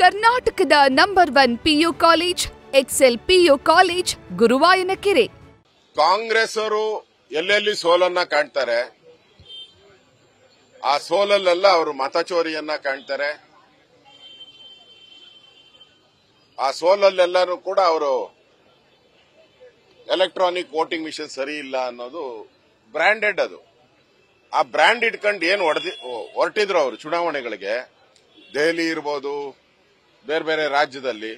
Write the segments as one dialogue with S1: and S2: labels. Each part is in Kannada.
S1: ಕರ್ನಾಟಕದ number 1 PU college Excel PU college Guruvayanakere.
S2: Congress ಅವರು ಎಲ್ಲೆಲ್ಲಿ ಸೋಲನ್ನ ಕಾಣ್ತಾರೆ, ಆ ಸೋಲಲ್ಲೆಲ್ಲ ಅವರು ಮತಚೋರಿಯನ್ನ ಕಾಣ್ತಾರೆ. ಆ ಸೋಲಲ್ಲೆಲ್ಲರೂ ಕೂಡ ಅವರು ಎಲೆಕ್ಟ್ರಾನಿಕ್ ವೋಟಿಂಗ್ ಮಿಷನ್ ಸರಿ ಇಲ್ಲ ಅನ್ನೋದು ಬ್ರಾಂಡೆಡ್. ಅದು ಆ ಬ್ರ್ಯಾಂಡ್ ಇಟ್ಕೊಂಡು ಏನು ಹೊರಟಿದ್ರು ಅವರು ಚುನಾವಣೆಗಳಿಗೆ, ದೆಹಲಿ ಇರ್ಬೋದು, ಬೇರೆ ಬೇರೆ ರಾಜ್ಯದಲ್ಲಿ.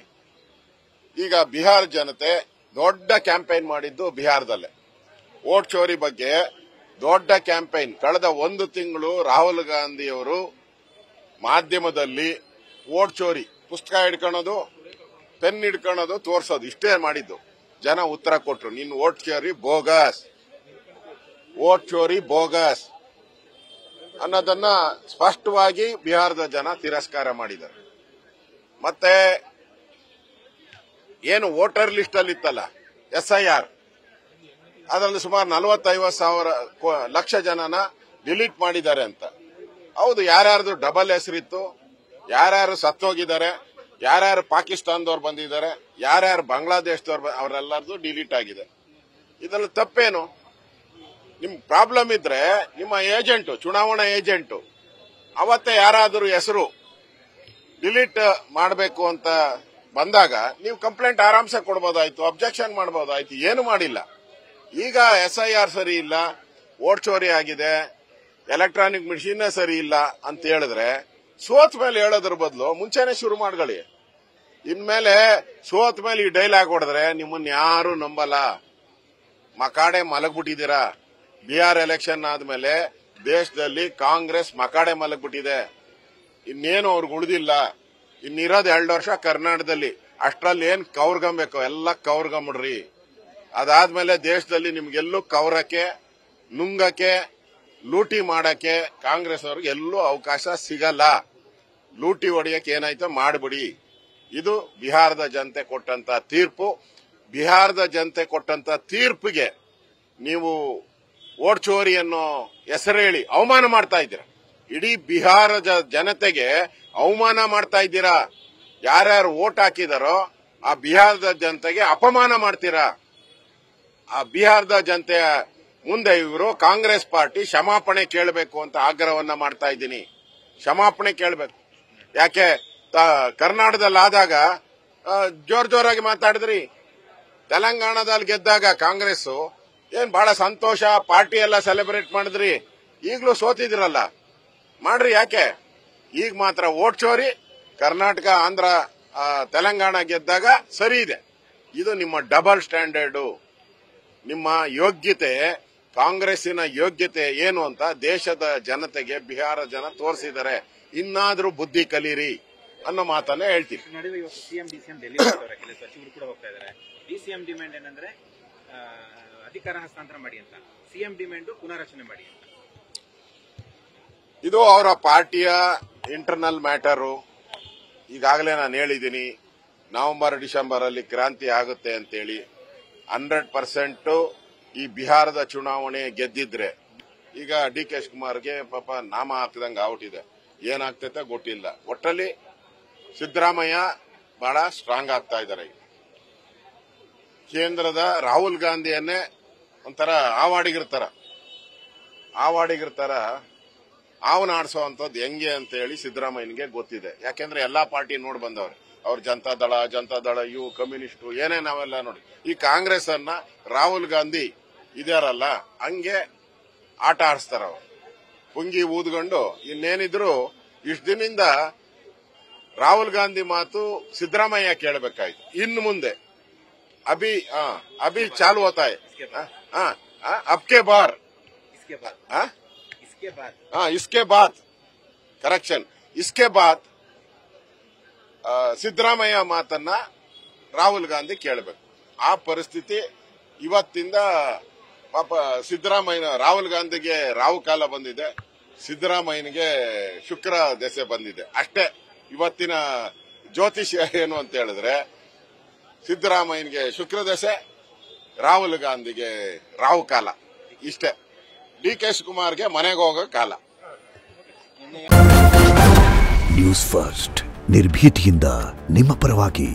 S2: ಈಗ ಬಿಹಾರ ಜನತೆ ದೊಡ್ಡ ಕ್ಯಾಂಪೇನ್ ಮಾಡಿದ್ದು ಬಿಹಾರದಲ್ಲೇ. ವೋಟ್ ಚೋರಿ ಬಗ್ಗೆ ದೊಡ್ಡ ಕ್ಯಾಂಪೇನ್. ಕಳೆದ ಒಂದು ತಿಂಗಳು ರಾಹುಲ್ ಗಾಂಧಿ ಅವರು ಮಾಧ್ಯಮದಲ್ಲಿ ವೋಟ್ ಚೋರಿ, ಪುಸ್ತಕ ಹಿಡ್ಕೊಳ್ಳೋದು, ಪೆನ್ ಹಿಡ್ಕೊಳ್ಳೋದು, ತೋರ್ಸೋದು, ಇಷ್ಟೇ ಮಾಡಿದ್ದು. ಜನ ಉತ್ತರ ಕೊಟ್ರು, ನಿನ್ನ ವೋಟ್ ಚೋರಿ ಬೋಗಸ್, ವೋಟ್ ಚೋರಿ ಬೋಗಸ್ ಅನ್ನೋದನ್ನ ಸ್ಪಷ್ಟವಾಗಿ ಬಿಹಾರದ ಜನ ತಿರಸ್ಕಾರ ಮಾಡಿದ್ದಾರೆ. ಮತ್ತೆ ಏನು ವೋಟರ್ ಲಿಸ್ಟ್ ಅಲ್ಲಿ ಇತ್ತಲ್ಲ SIR, ಅದರಲ್ಲಿ ಸುಮಾರು 40-50 ಲಕ್ಷ ಜನನ ಡಿಲೀಟ್ ಮಾಡಿದ್ದಾರೆ ಅಂತ. ಹೌದು, ಯಾರ್ಯಾರ್ದು ಡಬಲ್ ಹೆಸರಿತ್ತು, ಯಾರ್ಯಾರು ಸತ್ತೋಗಿದ್ದಾರೆ, ಯಾರ್ಯಾರು ಪಾಕಿಸ್ತಾನದವ್ರು ಬಂದಿದ್ದಾರೆ, ಯಾರ್ಯಾರು ಬಾಂಗ್ಲಾದೇಶದವ್ರು, ಅವರೆಲ್ಲರದು ಡಿಲೀಟ್ ಆಗಿದೆ. ಇದರಲ್ಲಿ ತಪ್ಪೇನು? ನಿಮ್ ಪ್ರಾಬ್ಲಮ್ ಇದ್ರೆ ನಿಮ್ಮ ಏಜೆಂಟು, ಚುನಾವಣಾ ಏಜೆಂಟು ಅವತ್ತೇ ಯಾರಾದರೂ ಹೆಸರು ಡಿಲೀಟ್ ಮಾಡಬೇಕು ಅಂತ ಬಂದಾಗ ನೀವು ಕಂಪ್ಲೇಂಟ್ ಆರಾಮ್ಸೆ ಕೊಡ್ಬೋದಾಯ್ತು, ಅಬ್ಜೆಕ್ಷನ್ ಮಾಡಬಹುದಾಯ್ತು. ಏನು ಮಾಡಿಲ್ಲ. ಈಗ SIR ಸರಿ ಇಲ್ಲ, ವೋಟ್ ಚೋರಿ ಆಗಿದೆ, ಎಲೆಕ್ಟ್ರಾನಿಕ್ ಮಿಷಿನ್ ಸರಿ ಇಲ್ಲ ಅಂತ ಹೇಳಿದ್ರೆ ಸೋತ್ ಮೇಲೆ ಹೇಳೋದ್ರ ಬದಲು ಮುಂಚೆನೆ ಶುರು ಮಾಡ್ಕೊಳ್ಳಿ. ಇನ್ಮೇಲೆ ಸೋತ್ ಮೇಲೆ ಈ ಡೈಲಾಗ್ ಹೊಡೆದ್ರೆ ನಿಮ್ಮನ್ನ ಯಾರು ನಂಬಲ್ಲ. ಮಕಾಡೆ ಮಲಗ್ಬಿಟ್ಟಿದ್ದೀರಾ. ಬಿಹಾರ್ ಎಲೆಕ್ಷನ್ ಆದ್ಮೇಲೆ ದೇಶದಲ್ಲಿ ಕಾಂಗ್ರೆಸ್ ಮಕಾಡೆ ಮಲಗ್ಬಿಟ್ಟಿದೆ. ಇನ್ನೇನು ಅವ್ರಿಗೆ ಉಳಿದಿಲ್ಲ. ಇನ್ನಿರೋದು 2 ವರ್ಷ ಕರ್ನಾಟಕದಲ್ಲಿ. ಅಷ್ಟ್ರಲ್ಲಿ ಏನ್ ಕೌರ್ಗಂಬೇಕು ಎಲ್ಲ ಕೌರ್ಗಂಬಿಡ್ರಿ. ಅದಾದ್ಮೇಲೆ ದೇಶದಲ್ಲಿ ನಿಮ್ಗೆಲ್ಲೂ ಕೌರಕ್ಕೆ, ನುಂಗಕ್ಕೆ, ಲೂಟಿ ಮಾಡಕ್ಕೆ ಕಾಂಗ್ರೆಸ್ ಅವ್ರಿಗೆ ಎಲ್ಲೂ ಅವಕಾಶ ಸಿಗಲ್ಲ. ಲೂಟಿ ಹೊಡೆಯಕ್ಕೆ ಏನಾಯ್ತೋ ಮಾಡ್ಬಿಡಿ. ಇದು ಬಿಹಾರದ ಜನತೆ ಕೊಟ್ಟಂತ ತೀರ್ಪು. ಬಿಹಾರದ ಜನತೆ ಕೊಟ್ಟಂತ ತೀರ್ಪಿಗೆ ನೀವು ವೋಟ್ ಚೋರಿ ಅನ್ನೋ ಹೆಸರೇಳಿ ಅವಮಾನ ಮಾಡ್ತಾ ಇದ್ದೀರಾ. ಇಡೀ ಬಿಹಾರ ಜನತೆಗೆ ಅವಮಾನ ಮಾಡ್ತಾ ಇದ್ದೀರಾ. ಯಾರ್ಯಾರು ವೋಟ್ ಹಾಕಿದಾರೋ ಆ ಬಿಹಾರದ ಜನತೆಗೆ ಅಪಮಾನ ಮಾಡ್ತೀರಾ. ಆ ಬಿಹಾರದ ಜನತೆಯ ಮುಂದೆ ಇವರು ಕಾಂಗ್ರೆಸ್ ಪಾರ್ಟಿ ಕ್ಷಮಾಪಣೆ ಕೇಳಬೇಕು ಅಂತ ಆಗ್ರಹವನ್ನ ಮಾಡ್ತಾ ಇದ್ದೀನಿ. ಕ್ಷಮಾಪಣೆ ಕೇಳಬೇಕು. ಯಾಕೆ ಕರ್ನಾಟಕದಲ್ಲಿ ಆದಾಗ ಜೋರಾಗಿ ಮಾತಾಡಿದ್ರಿ, ತೆಲಂಗಾಣದಲ್ಲಿ ಗೆದ್ದಾಗ ಕಾಂಗ್ರೆಸ್ ಏನ್ ಬಹಳ ಸಂತೋಷ, ಪಾರ್ಟಿ ಎಲ್ಲ ಸೆಲೆಬ್ರೇಟ್ ಮಾಡಿದ್ರಿ. ಈಗಲೂ ಸೋತಿದ್ರಲ್ಲ, ಮಾಡ್ರಿ. ಯಾಕೆ ಈಗ ಮಾತ್ರ ವೋಟ್ ಚೋರಿ? ಕರ್ನಾಟಕ, ಆಂಧ್ರ, ತೆಲಂಗಾಣ ಗೆದ್ದಾಗ ಸರಿ ಇದೆ. ಇದು ನಿಮ್ಮ ಡಬಲ್ ಸ್ಟ್ಯಾಂಡರ್ಡು. ನಿಮ್ಮ ಯೋಗ್ಯತೆ, ಕಾಂಗ್ರೆಸ್ಸಿನ ಯೋಗ್ಯತೆ ಏನು ಅಂತ ದೇಶದ ಜನತೆಗೆ ಬಿಹಾರ ಜನ ತೋರಿಸಿದ್ದಾರೆ. ಇನ್ನಾದ್ರೂ ಬುದ್ಧಿ ಕಲೀರಿ ಅನ್ನೋ ಮಾತನ್ನ ಹೇಳ್ತೀವಿ.
S3: ನಡುವೆ ಇವತ್ತು ಸಿಎಂ ಡಿಸಿಎಂ ಡೆಲ್ಲಿ ಕೆಲವು ಸಚಿವರು ಕೂಡ ಹೋಗ್ತಾ ಇದ್ದಾರೆ. ಡಿಸಿಎಂ ಡಿಮ್ಯಾಂಡ್ ಏನಂದ್ರೆ ಅಧಿಕಾರ ಹಸ್ತಾಂತರ ಮಾಡಿ ಅಂತ, ಸಿಎಂ ಡಿಮ್ಯಾಂಡ್ ಪುನರ್ರಚನೆ ಮಾಡಿ ಅಂತ.
S2: ಇದು ಅವರ ಪಾರ್ಟಿಯ ಇಂಟರ್ನಲ್ ಮ್ಯಾಟರು. ಈಗಾಗಲೇ ನಾನು ಹೇಳಿದ್ದೀನಿ, ನವೆಂಬರ್ ಡಿಸೆಂಬರ್ ಅಲ್ಲಿ ಕ್ರಾಂತಿ ಆಗುತ್ತೆ ಅಂತೇಳಿ. 100% ಈ ಬಿಹಾರದ ಚುನಾವಣೆ ಗೆದ್ದಿದ್ರೆ ಈಗ DK ಶಿವಕುಮಾರ್ಗೆ ಪಾಪ ನಾಮ ಹಾಕಿದಂಗೆ ಆಗ್ಬಿಟ್ಟಿದೆ. ಏನಾಗ್ತೈತೆ ಗೊತ್ತಿಲ್ಲ. ಒಟ್ಟಲ್ಲಿ ಸಿದ್ದರಾಮಯ್ಯ ಬಹಳ ಸ್ಟ್ರಾಂಗ್ ಆಗ್ತಾ ಇದ್ದಾರೆ. ಕೇಂದ್ರದ ರಾಹುಲ್ ಗಾಂಧಿಯನ್ನೇ ಒಂಥರ ಆವಾಡಿಗಿರ್ತಾರ ಅವನ ಆಡಿಸೋವಂಥದ್ದು ಹೆಂಗೆ ಅಂತ ಹೇಳಿ ಸಿದ್ದರಾಮಯ್ಯನಿಗೆ ಗೊತ್ತಿದೆ. ಯಾಕೆಂದ್ರೆ ಎಲ್ಲಾ ಪಾರ್ಟಿ ನೋಡಿ ಬಂದವ್ರೆ. ಅವ್ರ ಜನತಾ ದಳ, ಇವು ಕಮ್ಯುನಿಸ್ಟು, ಏನೇ ನಾವೆಲ್ಲ ನೋಡಿ. ಈ ಕಾಂಗ್ರೆಸ್ ಅನ್ನ ರಾಹುಲ್ ಗಾಂಧಿ ಇದಾರಲ್ಲ ಹಂಗೆ ಆಟ ಆಡಿಸ್ತಾರ. ಅವ್ರು ಪುಂಗಿ ಊದ್ಕೊಂಡು ಇನ್ನೇನಿದ್ರು ಇಷ್ಟು ದಿನದಿಂದ ರಾಹುಲ್ ಗಾಂಧಿ ಮಾತು ಸಿದ್ದರಾಮಯ್ಯ ಕೇಳಬೇಕಾಯ್ತು. ಇನ್ನು ಮುಂದೆ ಅಭಿ ಚಾಲು ಹೋತಾ ಹೈ, ಅಬ್ಕೆ ಬಾರ್, इसके बाद ಕರೆಕ್ಷನ್, इसके बाद ಸಿದ್ದರಾಮಯ್ಯ ಮಾತನ್ನ ರಾಹುಲ್ ಗಾಂಧಿ ಕೇಳಬೇಕು. ಆ ಪರಿಸ್ಥಿತಿ ಇವತ್ತಿಂದ ಪಾಪ ಸಿದ್ದರಾಮಯ್ಯ, ರಾಹುಲ್ ಗಾಂಧಿಗೆ ರಾಹು ಕಾಲ ಬಂದಿದೆ, ಸಿದ್ದರಾಮಯ್ಯನಿಗೆ ಶುಕ್ರ ದೆಸೆ ಬಂದಿದೆ. ಅಷ್ಟೇ ಇವತ್ತಿನ ಜ್ಯೋತಿಷ್ಯ ಏನು ಅಂತ ಹೇಳಿದ್ರೆ, ಸಿದ್ದರಾಮಯ್ಯನಿಗೆ ಶುಕ್ರ ದೆಸೆ, ರಾಹುಲ್ ಗಾಂಧಿಗೆ ರಾಹು ಕಾಲ. ಇಷ್ಟೇ. DK ಶಿವಕುಮಾರ್ಗೆ ಮನೆಗೆ ಹೋಗೋ ಕಾಲ.
S4: ನ್ಯೂಸ್ ಫಸ್ಟ್, ನಿರ್ಭೀತಿಯಿಂದ ನಿಮ್ಮ ಪರವಾಗಿ.